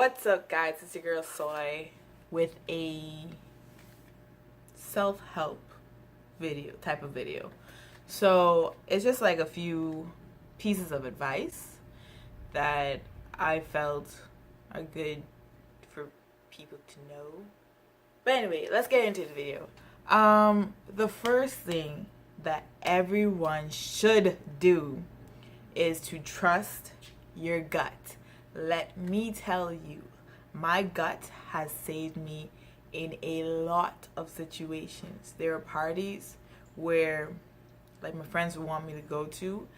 What's up, guys? It's your girl Soy with a self-help type of video. So it's just like a few pieces of advice that I felt are good for people to know. But anyway, let's get into the video. The first thing that everyone should do is to trust your gut. Let me tell you, my gut has saved me in a lot of situations. There are parties where like my friends would want me to go to,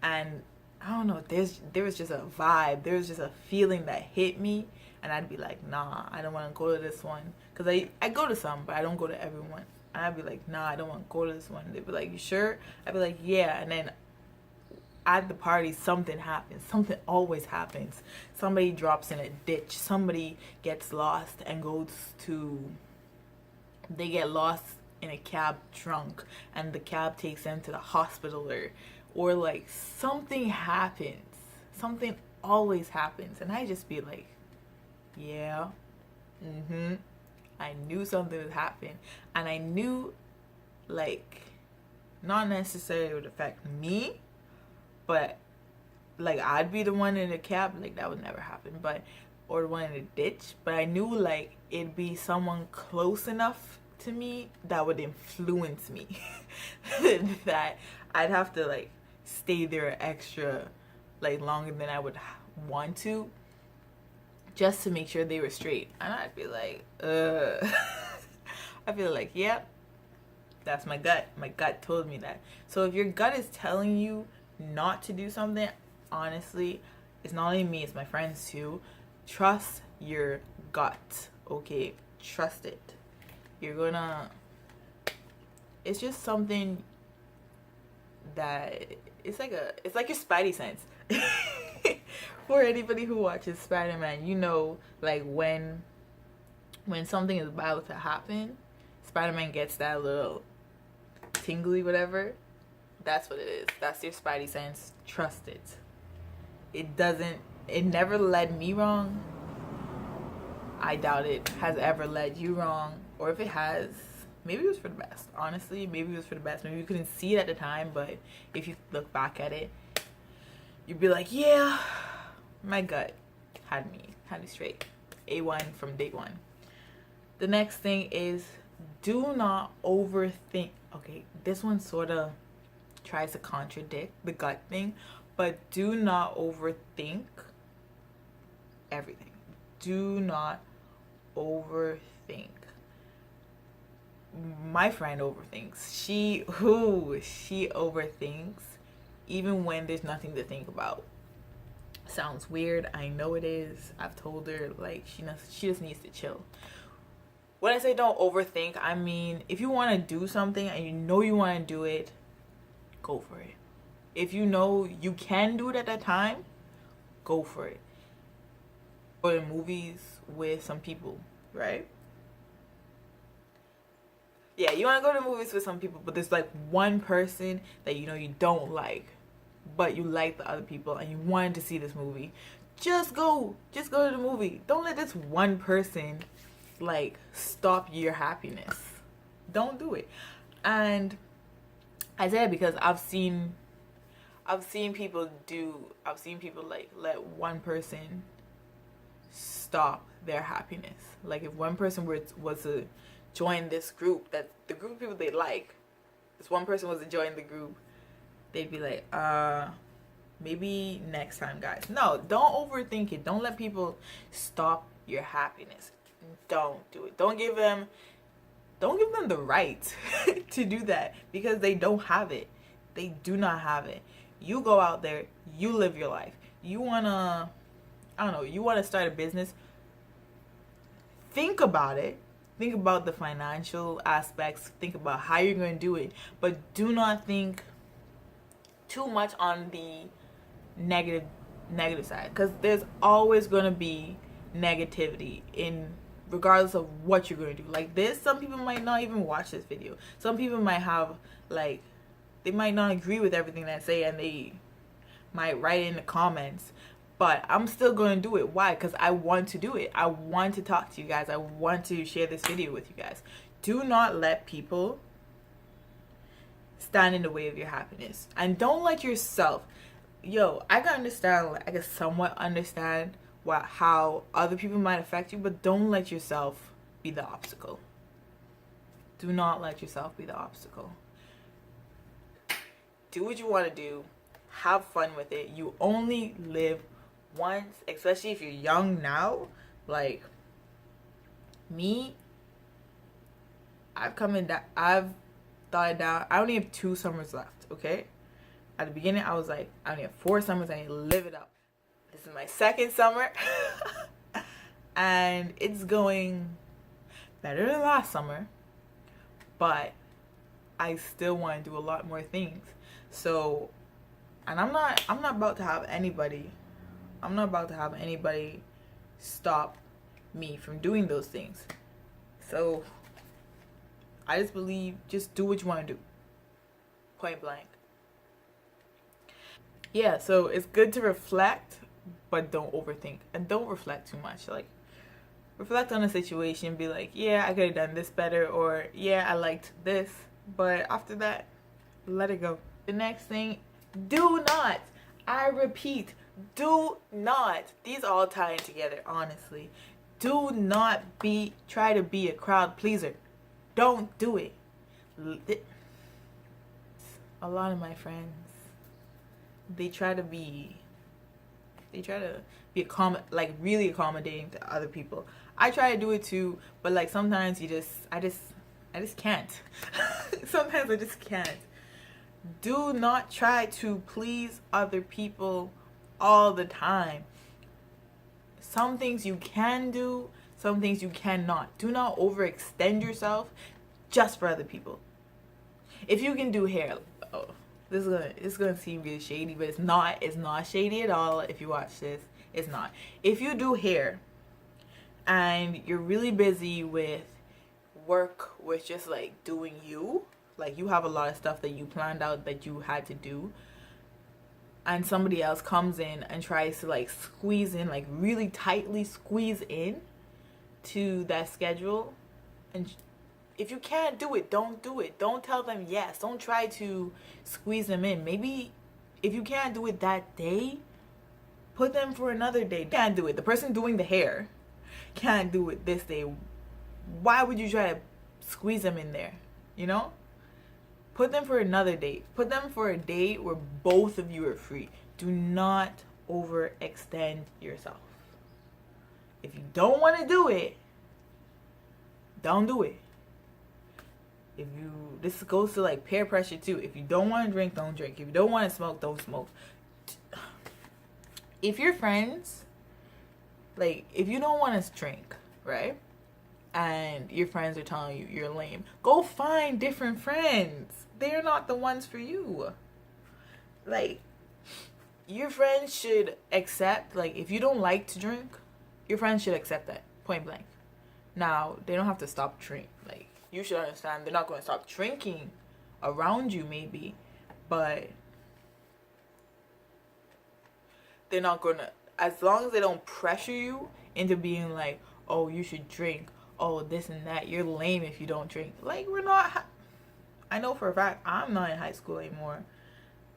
and I don't know, there was just a vibe, there was just a feeling that hit me, and I'd be like, nah, I don't want to go to this one, because I go to some, but I don't go to everyone. And I'd be like, nah, I don't want to go to this one. They'd be like, you sure? I'd be like, yeah. And then at the party, something happens. Something always happens. Somebody drops in a ditch. Somebody gets lost and they get lost in a cab drunk, and the cab takes them to the hospital, or like something happens. Something always happens. And I just be like, yeah, I knew something would happen. And I knew, like, not necessarily it would affect me, but like I'd be the one in the cab, like that would never happen, but or the one in the ditch. But I knew like it'd be someone close enough to me that would influence me that I'd have to like stay there extra like longer than I would want to, just to make sure they were straight. And I'd be like, I feel like, yeah, that's my gut. My gut told me that. So if your gut is telling you not to do something, honestly, it's not only me, it's my friends too. Trust your gut, okay? Trust it. It's just something that it's like your spidey sense. For anybody who watches Spider-Man, you know, like when something is about to happen, Spider-Man gets that little tingly whatever. That's what it is. That's your spidey sense. Trust it. It never led me wrong. I doubt it has ever led you wrong. Or if it has, maybe it was for the best. Honestly, maybe it was for the best. Maybe you couldn't see it at the time, but if you look back at it, you'd be like, yeah, my gut had me straight. A1 from day one. The next thing is, do not overthink. Okay, this one sort of tries to contradict the gut thing, but do not overthink everything. Do not overthink. My friend overthinks. She overthinks even when there's nothing to think about. Sounds weird, I know it is. I've told her like she just needs to chill. When I say don't overthink, I mean if you want to do something and you know you want to do it, go for it. If you know you can do it at that time, go for it. Go to movies with some people, right? Yeah, you want to go to movies with some people, but there's like one person that you know you don't like, but you like the other people and you wanted to see this movie. Just go to the movie. Don't let this one person like stop your happiness. Don't do it. And I say it because I've seen people like let one person stop their happiness. Like if one person was to join this group, that the group of people they like, this one person was to join the group, they'd be like, maybe next time, guys. No, don't overthink it. Don't let people stop your happiness. Don't do it. Don't give them the right to do that, because they don't have it. They do not have it. You go out there, you live your life. You wanna, I don't know, you wanna start a business. Think about it. Think about the financial aspects. Think about how you're going to do it. But do not think too much on the negative side, because there's always going to be negativity in regardless of what you're going to do. Like this, some people might not even watch this video. Some people might have like, they might not agree with everything that I say, and they might write in the comments, But I'm still going to do it. Why? Because I want to do it. I want to talk to you guys. I want to share this video with you guys. Do not let people stand in the way of your happiness. And don't let yourself, I can understand, I can somewhat understand how other people might affect you, but don't let yourself be the obstacle. Do not let yourself be the obstacle. Do what you want to do. Have fun with it. You only live once, especially if you're young now. Like me, I've thought it down. I only have 2 summers left, okay? At the beginning, I was like, I only have 4 summers. I need to live it up. This is my 2nd summer. And it's going better than last summer. But I still want to do a lot more things. So, and I'm not about to have anybody stop me from doing those things. So, I just believe, just do what you want to do. Point blank. Yeah, so it's good to reflect, but don't overthink. And don't reflect too much. Like, reflect on the situation, be like, yeah, I could have done this better, or yeah, I liked this. But after that, let it go. The next thing, do not, I repeat, do not, these all tie in together, honestly. Do not try to be a crowd pleaser. Don't do it. A lot of my friends, they try to be really accommodating to other people. I try to do it too, but like sometimes I just can't. Sometimes I just can't. Do not try to please other people all the time. Some things you can do, some things you cannot. Do not overextend yourself just for other people. If you can do hair, it's gonna seem really shady, but it's not shady at all. If you watch this, it's not. If you do hair and you're really busy with work, with just like doing you, like you have a lot of stuff that you planned out that you had to do, and somebody else comes in and tries to like squeeze in, like really tightly squeeze in to that schedule, and if you can't do it, don't do it. Don't tell them yes. Don't try to squeeze them in. Maybe if you can't do it that day, put them for another day. Can't do it. The person doing the hair can't do it this day. Why would you try to squeeze them in there? You know? Put them for another date. Put them for a date where both of you are free. Do not overextend yourself. If you don't want to do it, don't do it. This goes to like peer pressure too. If you don't want to drink, don't drink. If you don't want to smoke, don't smoke. If your friends, like, if you don't want to drink, right? And your friends are telling you you're lame, go find different friends. They're not the ones for you. Like, your friends should accept, like, if you don't like to drink, your friends should accept that, point blank. Now, they don't have to stop drinking. Like, you should understand they're not going to stop drinking around you, maybe, but they're not going to, as long as they don't pressure you into being like, oh, you should drink, oh, this and that, you're lame if you don't drink. Like, we're not, I know for a fact I'm not in high school anymore.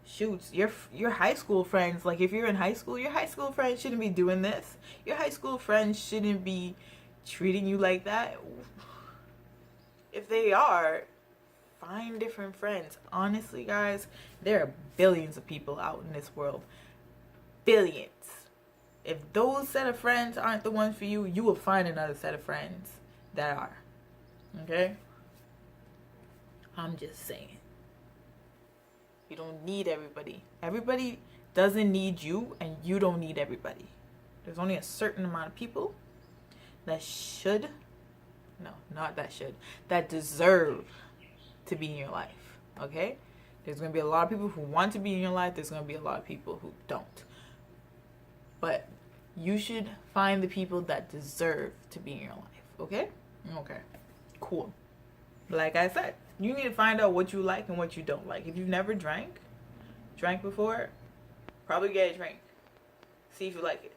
Shoots, your high school friends, like, if you're in high school, your high school friends shouldn't be doing this. Your high school friends shouldn't be treating you like that. If they are, find different friends. Honestly, guys, there are billions of people out in this world. Billions. If those set of friends aren't the ones for you, you will find another set of friends that are. Okay? I'm just saying. You don't need everybody. Everybody doesn't need you, and you don't need everybody. There's only a certain amount of people that that deserve to be in your life. Okay? There's going to be a lot of people who want to be in your life. There's going to be a lot of people who don't. But you should find the people that deserve to be in your life. Okay? Okay. Cool. Like I said, you need to find out what you like and what you don't like. If you've never drank before, probably get a drink. See if you like it.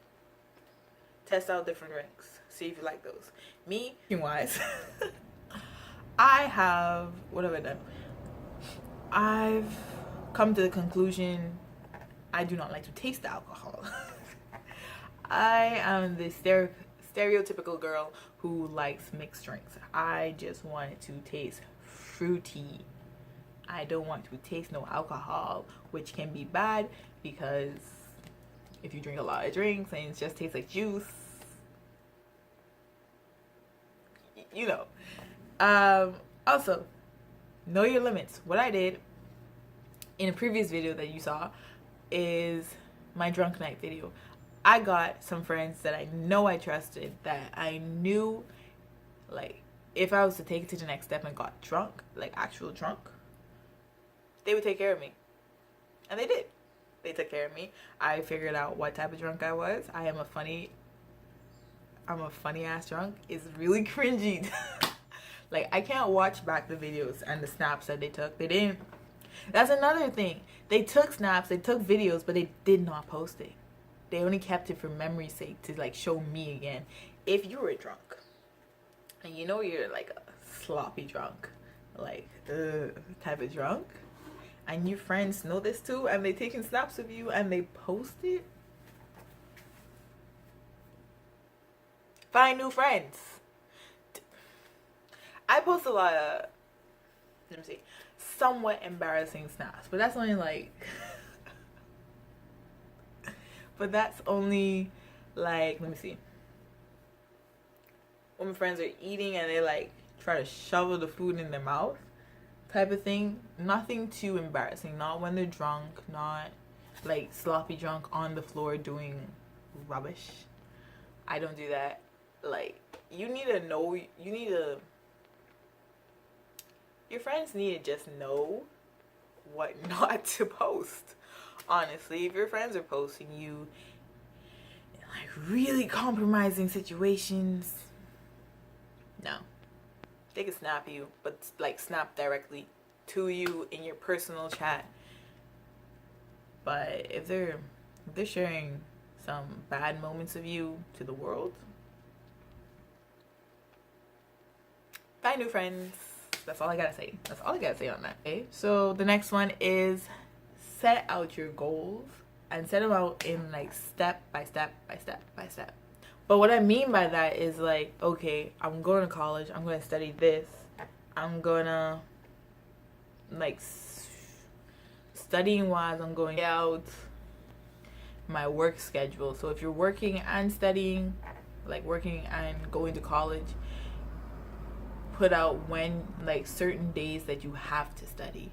Test out different drinks. See if you like those. Me, wise, what have I done? I've come to the conclusion I do not like to taste the alcohol. I am the stereotypical girl who likes mixed drinks. I just want it to taste fruity. I don't want to taste no alcohol, which can be bad because if you drink a lot of drinks and it just tastes like juice, you know. Also, know your limits. What I did in a previous video that you saw is my drunk night video. I got some friends that I know I trusted, that I knew, like, if I was to take it to the next step and got drunk, like actual drunk, they would take care of me. And they did. They took care of me. I figured out what type of drunk I was. I'm a funny ass drunk. It's really cringy. Like, I can't watch back the videos and the snaps that they took. They didn't. That's another thing. They took snaps, they took videos, but they did not post it. They only kept it for memory's sake to, like, show me again. If you were drunk and you know you're like a sloppy drunk, like type of drunk, and your friends know this too, and they taking snaps of you and they post it, find new friends. I post a lot of, let me see, somewhat embarrassing snaps, but that's only like let me see, when my friends are eating and they like try to shovel the food in their mouth type of thing. Nothing too embarrassing. Not when they're drunk, not like sloppy drunk on the floor doing rubbish. I don't do that. Like, your friends need to just know what not to post. Honestly, if your friends are posting you in like really compromising situations, no. They can snap you, but like snap directly to you in your personal chat. But if they're sharing some bad moments of you to the world, find new friends. That's all I gotta say. That's all I gotta say on that. Okay, so the next one is set out your goals and set them out in like step by step by step by step. But what I mean by that is like, okay, I'm going to college, I'm going to study this, I'm gonna like studying wise, I'm going out my work schedule. So if you're working and studying, like working and going to college, put out when like certain days that you have to study.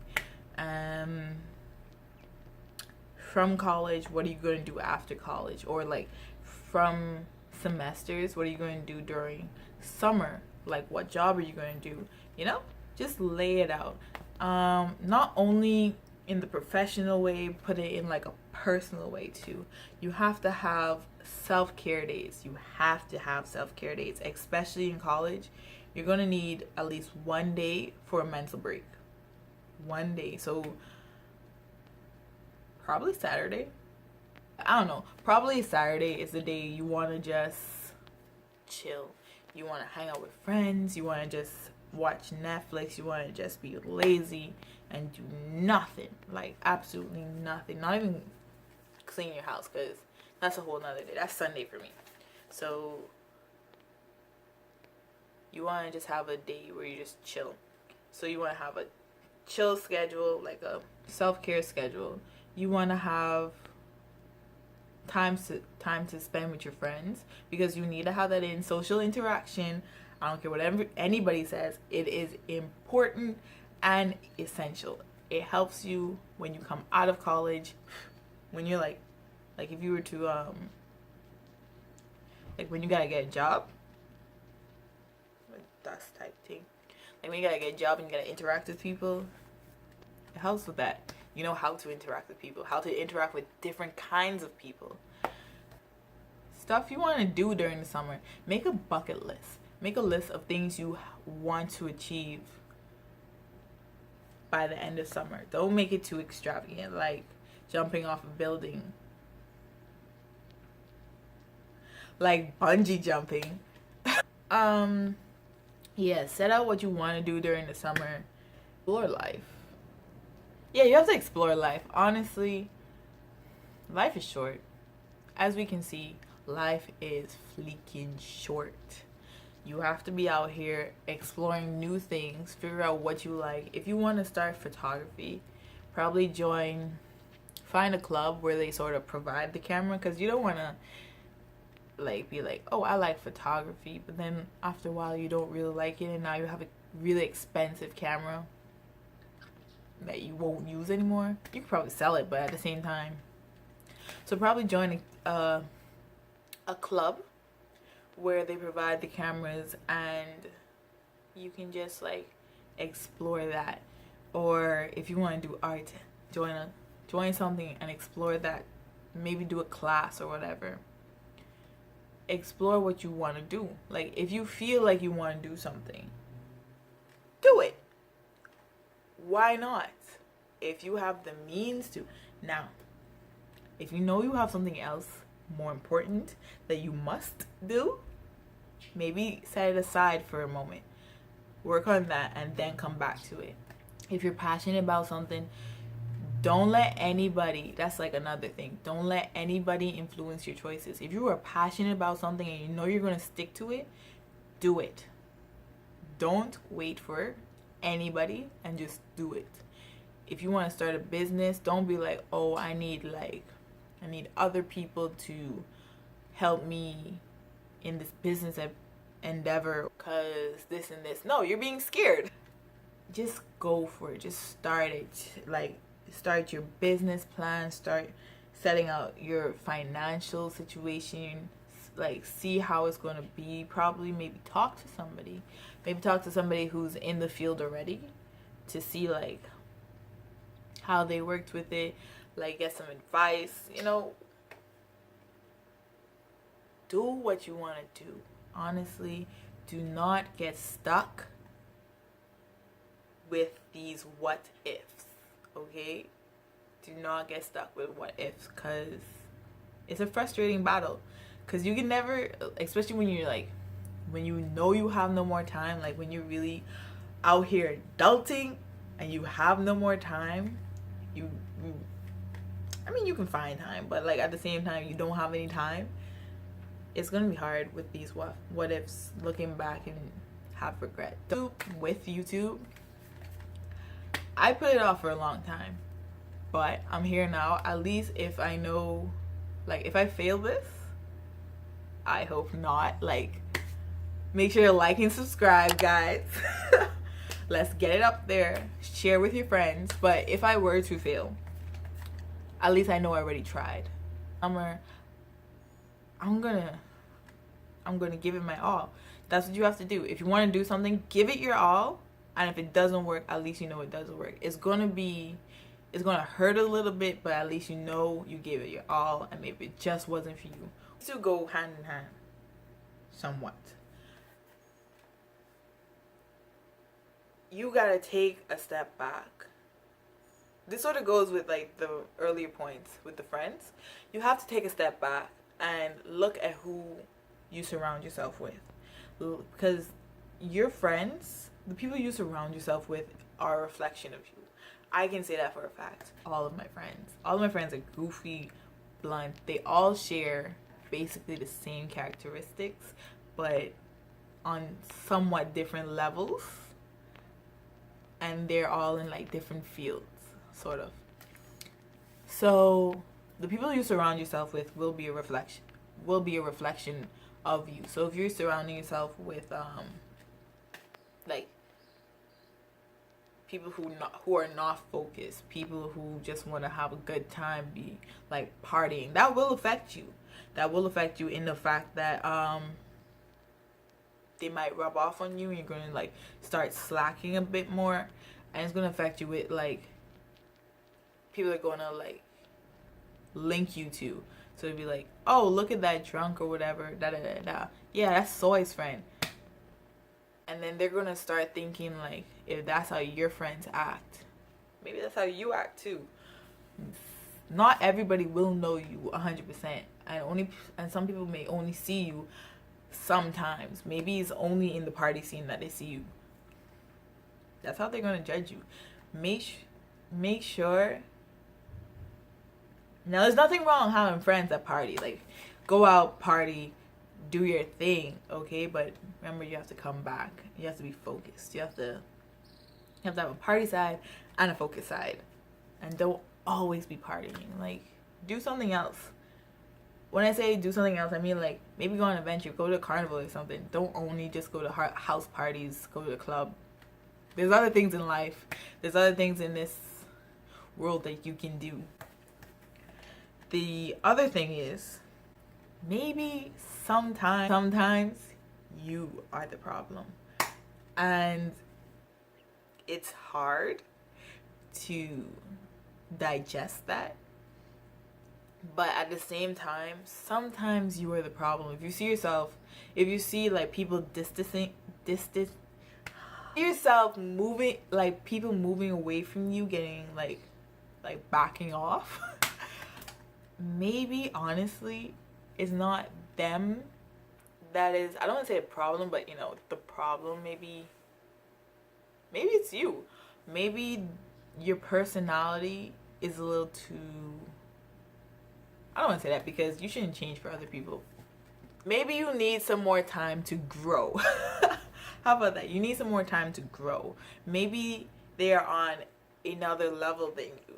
From college, what are you going to do after college? Or like from semesters, what are you going to do during summer? Like, what job are you going to do? You know, just lay it out. Not only in the professional way, put it in like a personal way too. You have to have self-care days. You have to have self-care days, especially in college. You're going to need at least one day for a mental break. One day. So probably Saturday. I don't know. Probably Saturday is the day you want to just chill. You want to hang out with friends. You want to just watch Netflix. You want to just be lazy and do nothing. Like, absolutely nothing. Not even clean your house, because that's a whole nother day. That's Sunday for me. So you want to just have a day where you just chill. So you want to have a chill schedule, like a self-care schedule. You want to have time to spend with your friends, because you need to have that in social interaction. I don't care whatever anybody says, it is important and essential. It helps you when you come out of college, when you're like if you were to like when you gotta get a job, that's type thing, like when you gotta get a job and you gotta interact with people, it helps with that. You know how to interact with people, how to interact with different kinds of people. Stuff you want to do during the summer. Make a bucket list. Make a list of things you want to achieve by the end of summer. Don't make it too extravagant, like jumping off a building like bungee jumping. um, yeah, set out what you want to do during the summer. Explore life. Yeah, you have to explore life. Honestly, life is short. As we can see, life is fleeking short. You have to be out here exploring new things, figure out what you like. If you want to start photography, probably find a club where they sort of provide the camera, because you don't want to like be like, oh, I like photography, but then after a while you don't really like it, and now you have a really expensive camera that you won't use anymore. You could probably sell it, but at the same time, so probably join a club where they provide the cameras and you can just like explore that. Or if you want to do art, join something and explore that. Maybe do a class or whatever. Explore what you want to do. Like if you feel like you want to do something, do it. Why not? If you have the means to. Now, if you know you have something else more important that you must do, maybe set it aside for a moment. Work on that and then come back to it. If you're passionate about something, don't let anybody, that's like another thing, don't let anybody influence your choices. If you are passionate about something and you know you're going to stick to it, do it. Don't wait for anybody and just do it. If you want to start a business, don't be like, oh, I need other people to help me in this business endeavor because this and this. No, you're being scared. Just go for it. Just start it. Like, start your business plan. Start setting out your financial situation. Like, see how it's going to be. Probably maybe talk to somebody. Maybe talk to somebody who's in the field already to see, like, how they worked with it. Like, get some advice. Do what you want to do. Honestly, do not get stuck with these what ifs, okay? Do not get stuck with what ifs, because it's a frustrating battle. Because you can never, especially when you're like, when you know you have no more time, like when you're really out here adulting and you have no more time, I mean, you can find time, but like at the same time, you don't have any time. It's gonna be hard with these what ifs, looking back and have regret. With YouTube, I put it off for a long time, but I'm here now. At least if I know, like if I fail this, I hope not. Like, make sure to like and subscribe, guys. Let's get it up there. Share with your friends. But if I were to fail, at least I know I already tried. I'm gonna give it my all. That's what you have to do. If you want to do something, give it your all. And if it doesn't work, at least you know it doesn't work. It's gonna hurt a little bit, but at least you know you gave it your all, and maybe it just wasn't for you. To go hand in hand, somewhat. You gotta take a step back. This sort of goes with like the earlier points with the friends. You have to take a step back and look at who you surround yourself with, because your friends, the people you surround yourself with, are a reflection of you. I can say that for a fact. All of my friends are goofy, blunt. They all share basically the same characteristics, but on somewhat different levels, and they're all in like different fields, sort of. So the people you surround yourself with will be a reflection of you. So if you're surrounding yourself with like people who are not focused, people who just want to have a good time, be like partying, that will affect you. That will affect you in the fact that they might rub off on you and you're gonna like start slacking a bit more, and it's gonna affect you with like people are gonna like link you to. So it'd be like, oh, look at that drunk or whatever, da da da da. Yeah, that's Soy's friend. And then they're gonna start thinking like, if that's how your friends act, maybe that's how you act too. not everybody will know you 100%, and some people may only see you sometimes. Maybe it's only in the party scene that they see you. That's how they're gonna judge you. Make sure. Now, there's nothing wrong having friends at party. Like, go out, party, do your thing, okay? But remember, you have to come back. You have to be focused. You have to have a party side and a focus side, and don't always be partying. Like, do something else. When I say do something else, I mean, like, maybe go on an adventure, go to a carnival or something. Don't only just go to house parties, go to the club. There's other things in life. There's other things in this world that you can do. The other thing is, maybe sometimes you are the problem. And it's hard to digest that. But at the same time, sometimes you are the problem. If you see like people yourself moving, like people moving away from you, getting like backing off, maybe honestly it's not them that is, I don't want to say a problem, but you know, the problem maybe it's you. Maybe your personality is a little too, I don't want to say that because you shouldn't change for other people. Maybe you need some more time to grow. How about that? You need some more time to grow. Maybe they are on another level than you.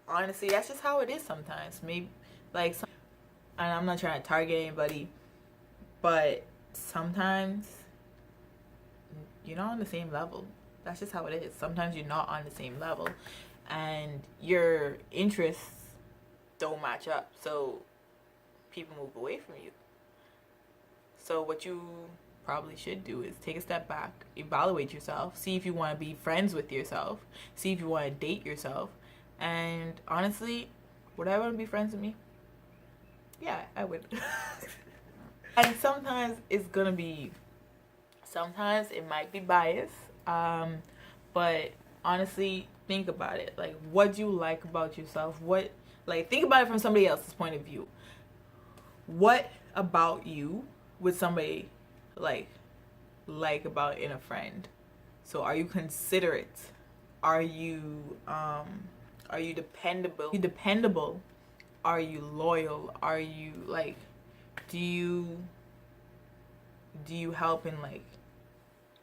Honestly, that's just how it is sometimes. Maybe, like, and I'm not trying to target anybody, but sometimes you're not on the same level. That's just how it is. Sometimes you're not on the same level, and your interests don't match up. So people move away from you. So what you probably should do is take a step back, evaluate yourself, see if you want to be friends with yourself, see if you want to date yourself, and honestly, would I want to be friends with me? Yeah, I would. And sometimes it might be biased, but honestly, think about it. Like, what do you like about yourself? Think about it from somebody else's point of view. What about you would somebody like about in a friend? So are you considerate? Are you dependable? Are you loyal? Are you like, do you help in, like,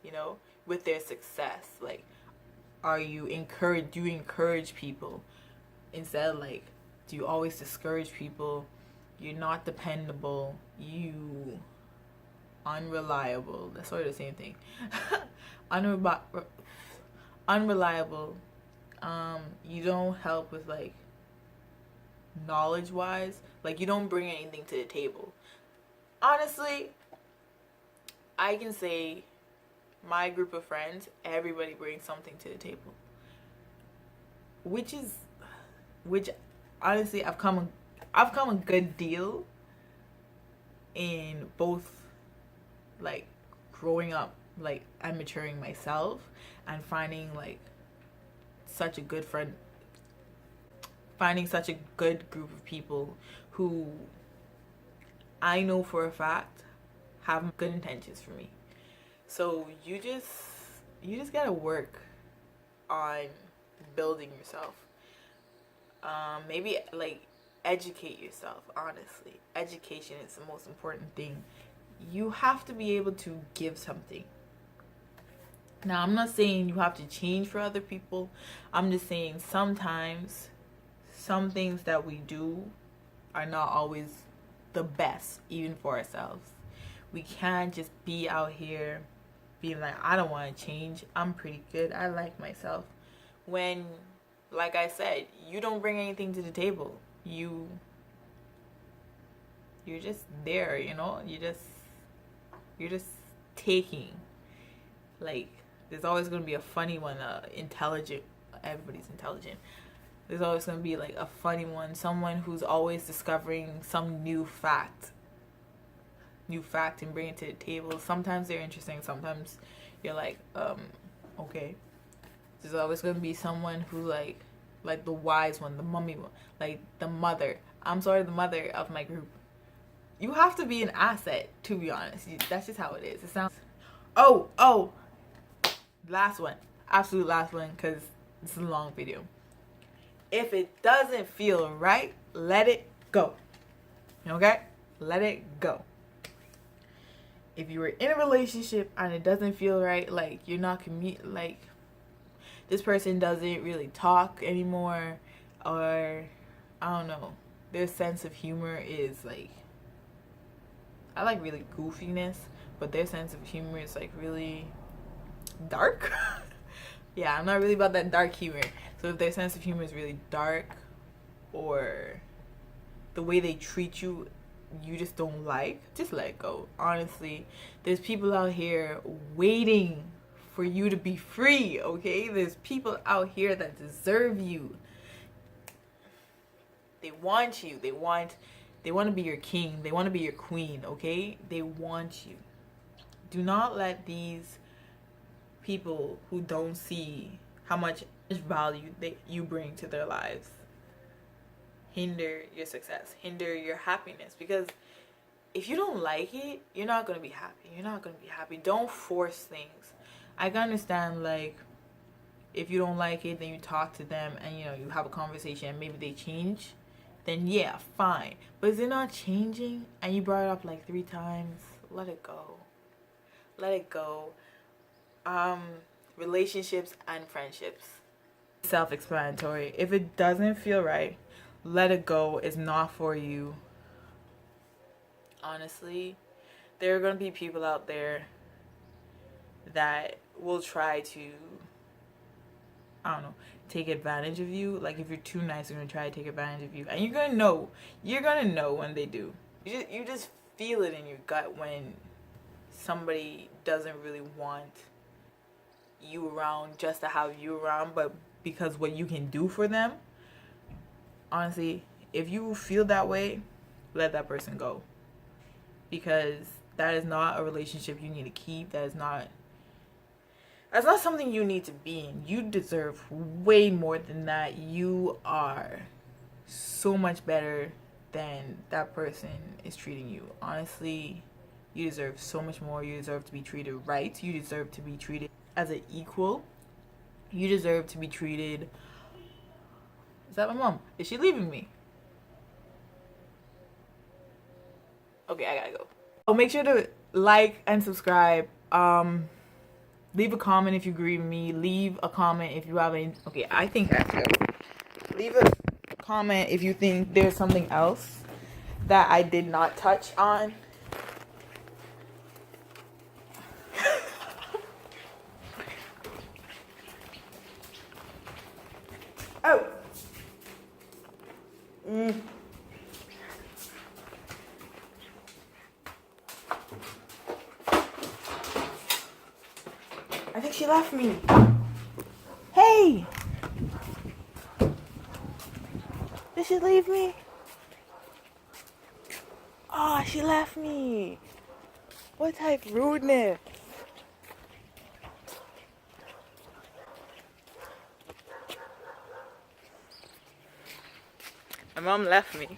you know, with their success? Like, do you encourage people instead of, like, do you always discourage people? You're not dependable. You unreliable. That's sort of the same thing. Unreliable. You don't help with, like, knowledge wise. Like, you don't bring anything to the table. Honestly, I can say my group of friends, everybody brings something to the table. Which honestly, I've come a good deal in both, like, growing up, like, and maturing myself, and finding such a good group of people who I know for a fact have good intentions for me. So you just gotta work on building yourself. Maybe, like, educate yourself. Honestly, education is the most important thing. You have to be able to give something. Now, I'm not saying you have to change for other people. I'm just saying sometimes some things that we do are not always the best, even for ourselves. We can't just be out here being like, I don't want to change. I'm pretty good. I like myself. When, like I said, you don't bring anything to the table. You're just there, you know? You're just taking. Like, there's always going to be a funny one, intelligent. Everybody's intelligent. There's always going to be, like, a funny one. Someone who's always discovering some new fact and bring it to the table. Sometimes they're interesting. Sometimes you're like, okay. There's always going to be someone who, like, like the wise one, the mummy one, like the mother. I'm sort of the mother of my group. You have to be an asset, to be honest. That's just how it is. It sounds. Oh, last one, absolute last one, because it's a long video. If it doesn't feel right, let it go. Okay? Let it go. If you were in a relationship and it doesn't feel right, like you're not like this person doesn't really talk anymore, or I don't know, their sense of humor is like, I like really goofiness, but their sense of humor is like really dark. Yeah, I'm not really about that dark humor. So if their sense of humor is really dark, or the way they treat you, you just don't like, just let it go. Honestly, there's people out here waiting for you to be free, okay? There's people out here that deserve you. They want you. They want to be your king. They want to be your queen, okay? They want you. Do not let these people who don't see how much value you bring to their lives hinder your success, hinder your happiness. Because if you don't like it, you're not going to be happy. You're not going to be happy. Don't force things. I can understand, like, if you don't like it, then you talk to them and, you know, you have a conversation and maybe they change, then yeah, fine. But if they're not changing and you brought it up like 3 times, let it go. Let it go. Relationships and friendships, self-explanatory. If it doesn't feel right, let it go. It's not for you. Honestly, there are going to be people out there that will try to, I don't know, take advantage of you. Like, if you're too nice, they're going to try to take advantage of you. And you're going to know when they do. You just feel it in your gut when somebody doesn't really want you around just to have you around, but because what you can do for them. Honestly, if you feel that way, let that person go. Because that is not a relationship you need to keep. That's not something you need to be in. You deserve way more than that. You are so much better than that person is treating you. Honestly, you deserve so much more. You deserve to be treated right. You deserve to be treated as an equal. You deserve to be treated. Is that my mom? Is she leaving me? Okay, I gotta go. Oh, make sure to like and subscribe. Leave a comment if you agree with me. Leave a comment if you have any. Okay, I think I have to go. Leave a comment if you think there's something else that I did not touch on. Oh. I think she left me. Hey! Did she leave me? Oh, she left me. What type of rudeness? My mom left me.